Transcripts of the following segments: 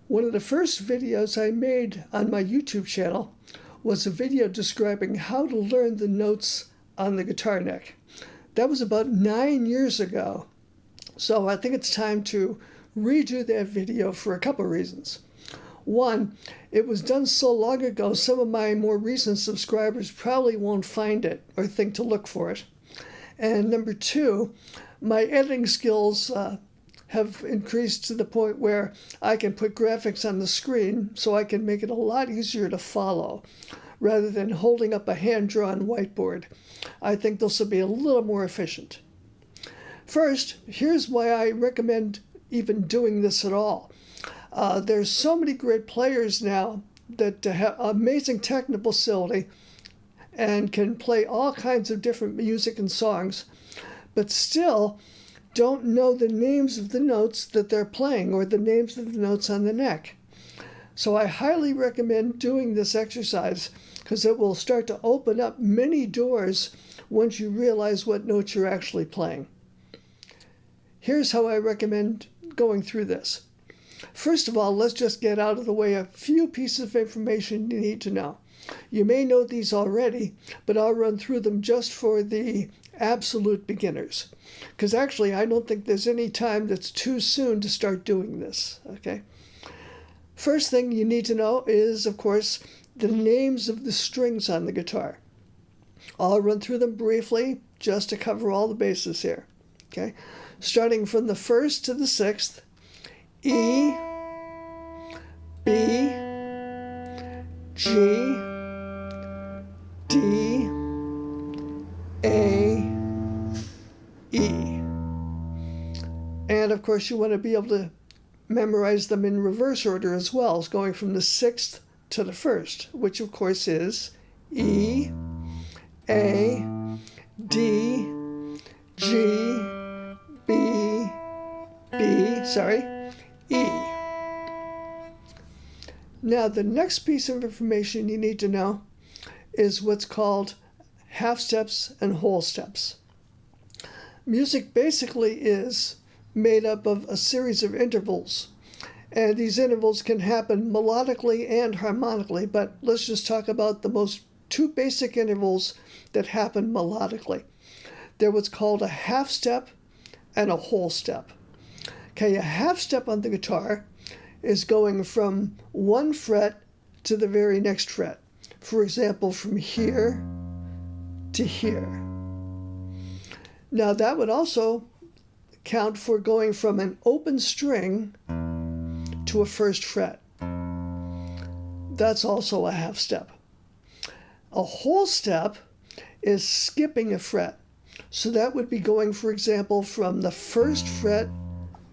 One of the first videos I made on my YouTube channel was a video describing how to learn the notes on the guitar neck. That was about 9 years ago. So I think it's time to redo that video for a couple of reasons. One, it was done so long ago, some of my more recent subscribers probably won't find it or think to look for it. And number two, my editing skills have increased to the point where I can put graphics on the screen so I can make it a lot easier to follow rather than holding up a hand-drawn whiteboard. I think this will be a little more efficient. First, here's why I recommend even doing this at all. There's so many great players now that have amazing technical facility and can play all kinds of different music and songs, but still don't know the names of the notes that they're playing or the names of the notes on the neck. So I highly recommend doing this exercise because it will start to open up many doors once you realize what notes you're actually playing. Here's how I recommend going through this. First of all, let's just get out of the way a few pieces of information you need to know. You may know these already, but I'll run through them just for the absolute beginners. Because actually, I don't think there's any time that's too soon to start doing this, okay? First thing you need to know is, of course, the names of the strings on the guitar. I'll run through them briefly just to cover all the bases here, okay? Starting from the 1st to the 6th, E, B, G, D, A, E. And of course you want to be able to memorize them in reverse order as well, as going from the 6th to the 1st, which of course is E, A, D, G, B, E. Now the next piece of information you need to know is what's called half steps and whole steps. Music basically is made up of a series of intervals, and these intervals can happen melodically and harmonically, but let's just talk about the two basic intervals that happen melodically. They're what's called a half step and a whole step. Okay, a half step on the guitar is going from one fret to the very next fret. For example, from here to here. Now that would also count for going from an open string to a first fret. That's also a half step. A whole step is skipping a fret. So that would be going, for example, from the 1st fret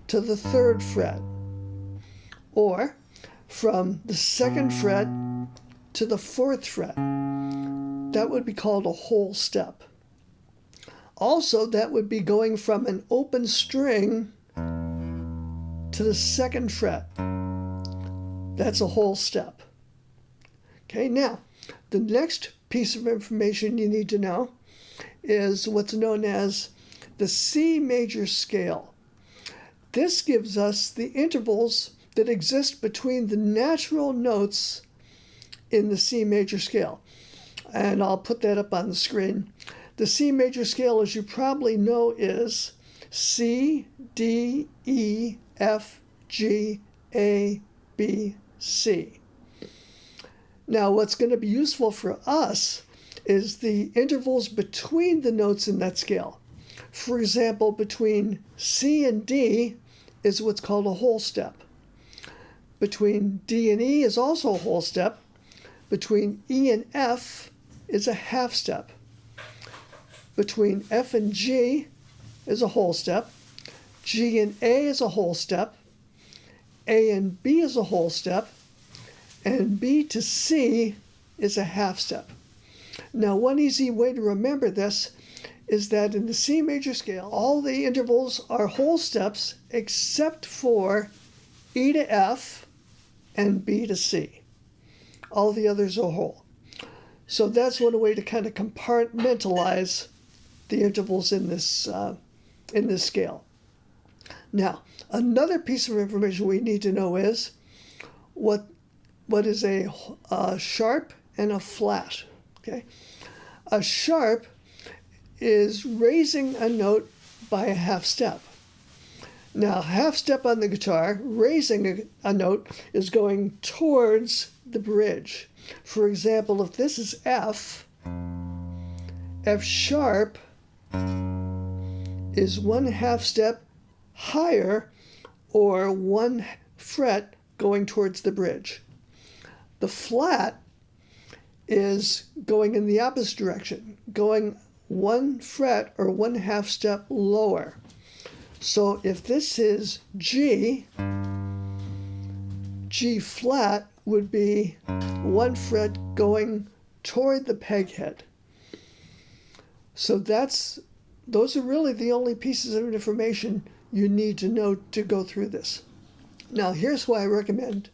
to the 3rd fret, or from the 2nd fret to the 4th fret. That would be called a whole step. Also, that would be going from an open string to the 2nd fret. That's a whole step. Okay, now, the next piece of information you need to know is what's known as the C major scale. This gives us the intervals that exist between the natural notes in the C major scale. And I'll put that up on the screen. The C major scale, as you probably know, is C, D, E, F, G, A, B, C. Now, what's going to be useful for us is the intervals between the notes in that scale. For example, between C and D is what's called a whole step. Between D and E is also a whole step. Between E and F is a half step. Between F and G is a whole step. G and A is a whole step. A and B is a whole step. And B to C is a half step. Now, one easy way to remember this is that in the C major scale, all the intervals are whole steps except for E to F and B to C. All the others are whole. So that's one way to kind of compartmentalize the intervals in this scale. Now, another piece of information we need to know is what is a sharp and a flat. Okay, a sharp is raising a note by a half step. Now, half step on the guitar, raising a note, is going towards the bridge. For example, if this is F, F sharp is one half step higher or one fret going towards the bridge. The flat is going in the opposite direction, going one fret or one half step lower. So if this is G, G flat would be one fret going toward the peg head. So those are really the only pieces of information you need to know to go through this. Now here's how I recommend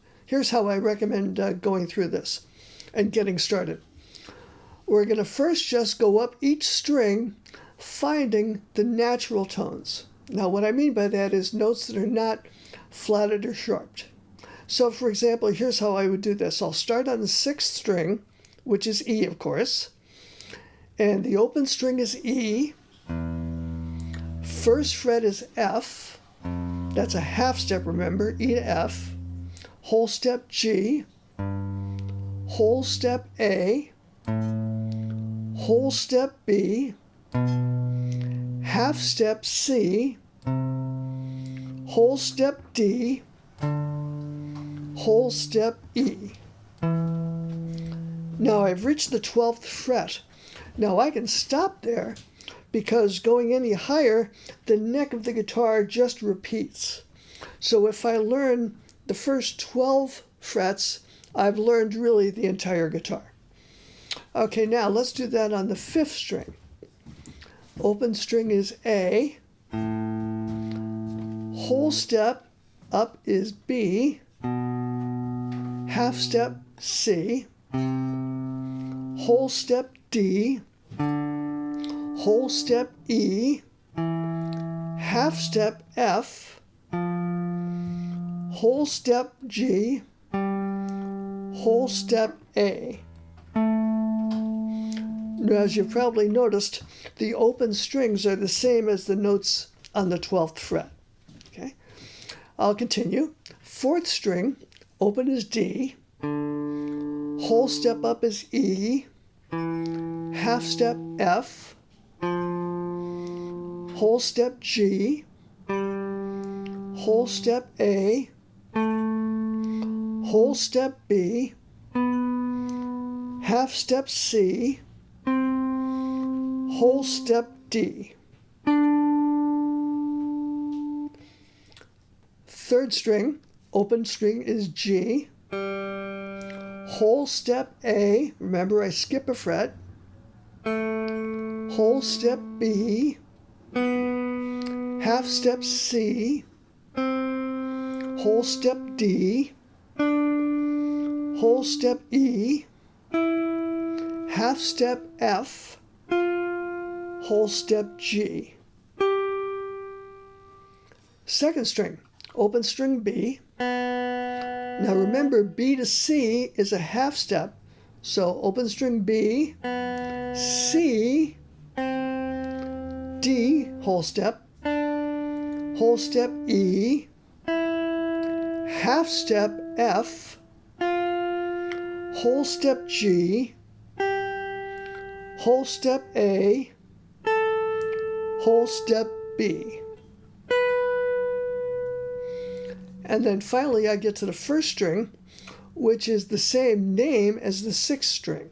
going through this and getting started. We're going to first just go up each string, finding the natural tones. Now what I mean by that is notes that are not flatted or sharped. So for example, here's how I would do this. I'll start on the 6th string, which is E, of course. And the open string is E. First fret is F. That's a half step, remember, E to F. Whole step G. Whole step A. Whole step B. Half step C. Whole step D. Whole step E. Now I've reached the 12th fret. Now I can stop there because going any higher, the neck of the guitar just repeats. So if I learn the first 12 frets, I've learned really the entire guitar. Okay, now let's do that on the 5th string. Open string is A. Whole step up is B. Half step C. Whole step D. Whole step E. Half step F. Whole step G. Whole step A. Now, as you've probably noticed, the open strings are the same as the notes on the 12th fret. Okay, I'll continue. 4th string, open is D. Whole step up is E. Half step F. Whole step G. Whole step A. Whole step B. Half step C. Whole step D. 3rd string, open string is G. Whole step A, remember I skip a fret. Whole step B. Half step C. Whole step D. Whole step E. Half step F. Whole step G. 2nd string, open string B. Now remember, B to C is a half step, so open string B, C, D, whole step E, half step F, whole step G, whole step A, whole step B. And then finally I get to the 1st string, which is the same name as the 6th string,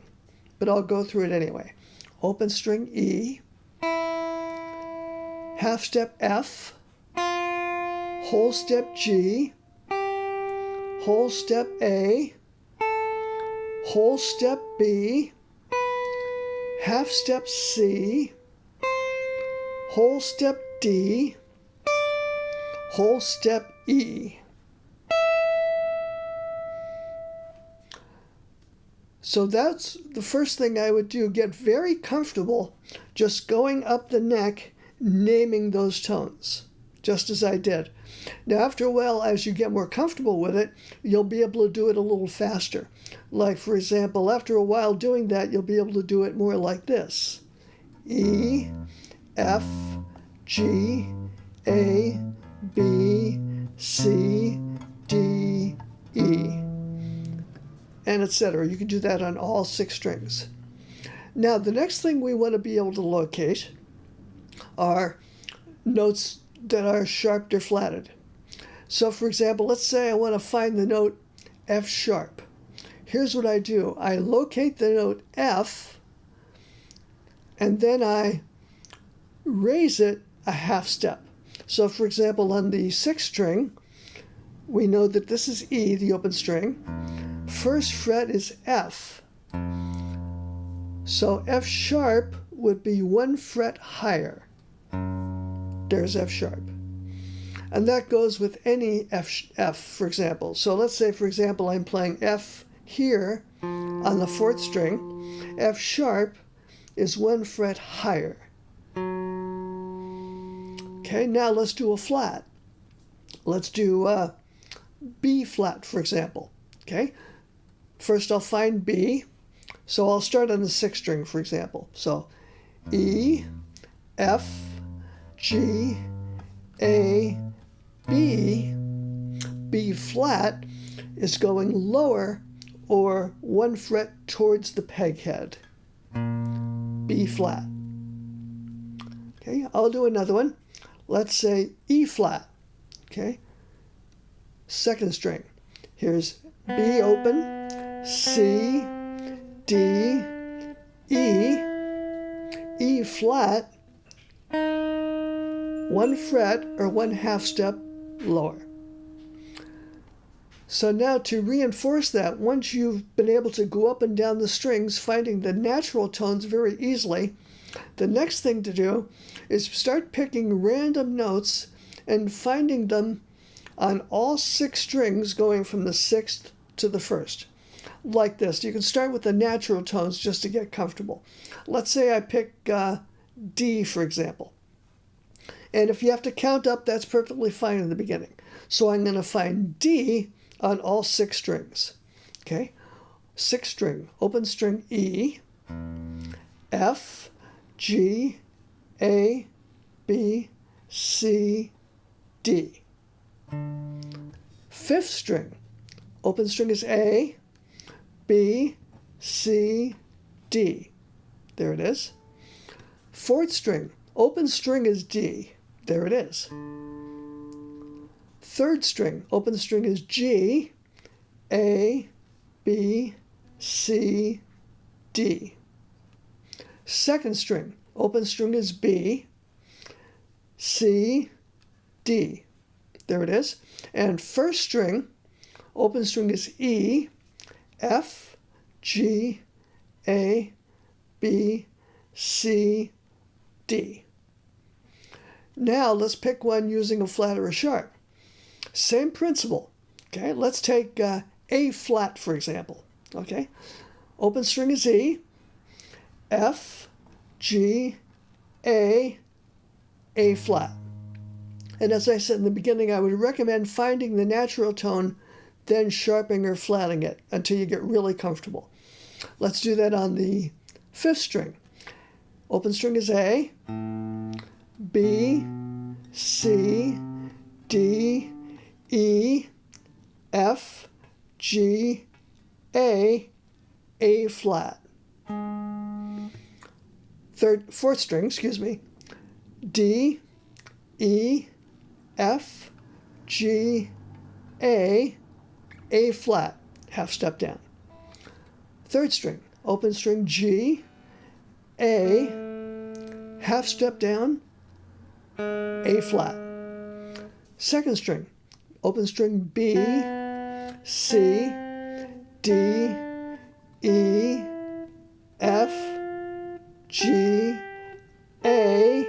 but I'll go through it anyway. Open string E, half step F, whole step G, whole step A, whole step B, half step C, whole step D, whole step E. So that's the first thing I would do, get very comfortable just going up the neck, naming those tones. just as I did. Now, after a while, as you get more comfortable with it, you'll be able to do it a little faster. Like, for example, after a while doing that, you'll be able to do it more like this. E, F, G, A, B, C, D, E, and etc. You can do that on all 6 strings. Now, the next thing we want to be able to locate are notes that are sharped or flatted. So, for example, let's say I want to find the note F sharp. Here's what I do. I locate the note F, and then I raise it a half step. So, for example, on the 6th string, we know that this is E, the open string. First fret is F. So F sharp would be 1 fret higher. There's F sharp. And that goes with any F, for example. So let's say, for example, I'm playing F here on the 4th string. F sharp is 1 fret higher. Okay, now let's do a flat. Let's do B flat, for example. Okay, first I'll find B. So I'll start on the 6th string, for example. So E, F, G, A, B. B flat is going lower or 1 fret towards the peg head. B flat. Okay, I'll do another one. Let's say E flat. Okay, 2nd string. Here's B open, C, D, E, E flat, 1 fret or 1/2 step lower. So now to reinforce that, once you've been able to go up and down the strings, finding the natural tones very easily, the next thing to do is start picking random notes and finding them on all 6 strings going from the 6th to the 1st. Like this. You can start with the natural tones just to get comfortable. Let's say I pick D, for example. And if you have to count up, that's perfectly fine in the beginning. So I'm going to find D on all 6 strings. Okay? 6th string, open string E, F, G, A, B, C, D. 5th string, open string is A, B, C, D. There it is. 4th string, open string is D. There it is. 3rd string, open string is G, A, B, C, D. 2nd string, open string is B, C, D. There it is. And 1st string, open string is E, F, G, A, B, C, D. Now let's pick one using a flat or a sharp. Same principle. Okay, let's take A flat, for example. Okay, open string is E, F, G, A flat. And as I said in the beginning, I would recommend finding the natural tone, then sharpening or flatting it until you get really comfortable. Let's do that on the 5th string. Open string is A, B, C, D, E, F, G, A flat. 4th string, D, E, F, G, A flat, half step down. 3rd string, open string G, A, half step down, A flat. 2nd string, open string B, C, D, E, F, G, A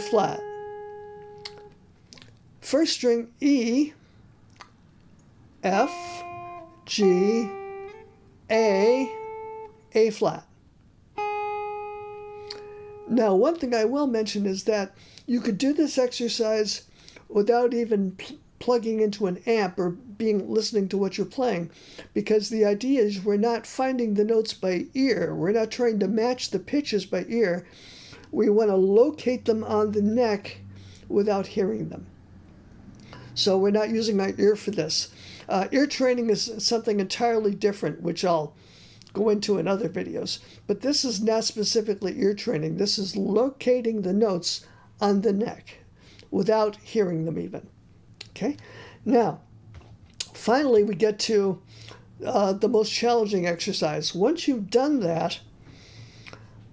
flat. 1st string E, F, G, A flat. Now, one thing I will mention is that you could do this exercise without even plugging into an amp or listening to what you're playing, because the idea is we're not finding the notes by ear. We're not trying to match the pitches by ear. We want to locate them on the neck without hearing them. So we're not using my ear for this. Ear training is something entirely different, which I'll go into in other videos. But this is not specifically ear training. This is locating the notes on the neck without hearing them even. Okay? Now, finally we get to the most challenging exercise. Once you've done that,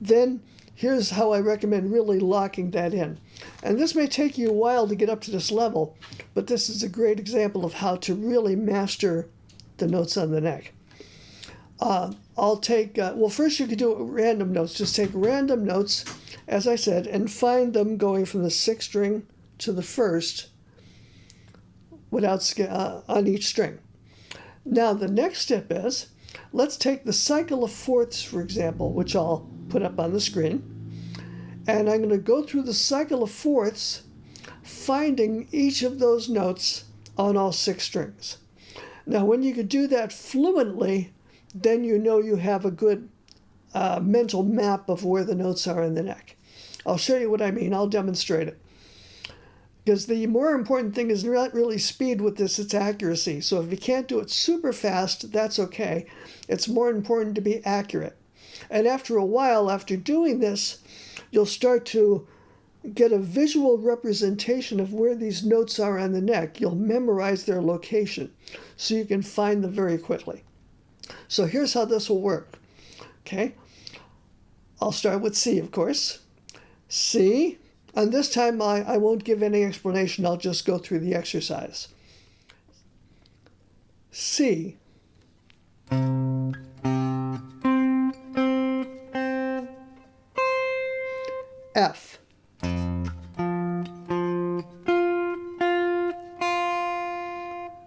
then here's how I recommend really locking that in. And this may take you a while to get up to this level, but this is a great example of how to really master the notes on the neck. I'll take, first you could do random notes. Just take random notes, as I said, and find them going from the 6th string to the 1st without on each string. Now the next step is, let's take the cycle of fourths, for example, which I'll put up on the screen. And I'm going to go through the cycle of fourths, finding each of those notes on all 6 strings. Now when you can do that fluently, then you know you have a good mental map of where the notes are in the neck. I'll show you what I mean. I'll demonstrate it. Because the more important thing is not really speed with this, it's accuracy. So if you can't do it super fast, that's okay. It's more important to be accurate. And after a while, after doing this, you'll start to get a visual representation of where these notes are on the neck. You'll memorize their location so you can find them very quickly. So here's how this will work. Okay, I'll start with C, of course. C, and this time I won't give any explanation. I'll just go through the exercise. C. F.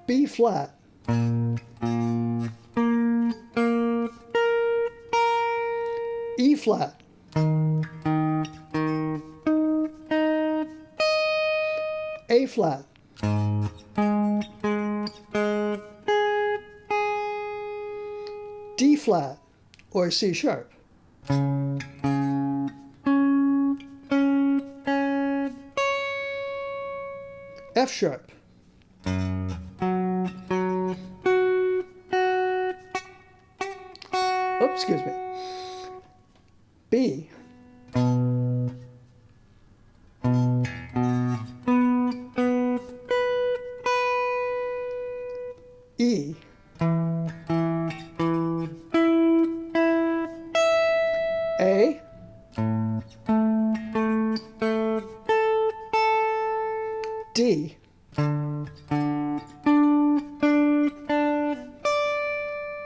B flat. E flat. A flat. D flat or C sharp. F sharp. Oops, excuse me. B. E. A. D.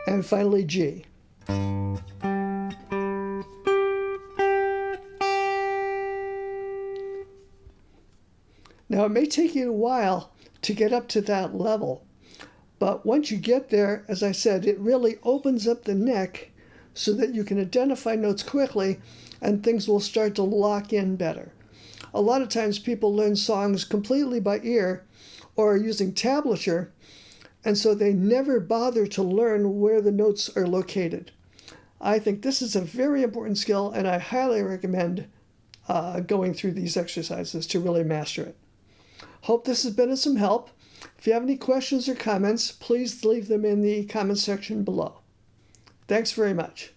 And finally G. Now it may take you a while to get up to that level, but once you get there, as I said, it really opens up the neck so that you can identify notes quickly and things will start to lock in better. A lot of times people learn songs completely by ear or using tablature, and so they never bother to learn where the notes are located. I think this is a very important skill, and I highly recommend going through these exercises to really master it. Hope this has been of some help. If you have any questions or comments, please leave them in the comment section below. Thanks very much.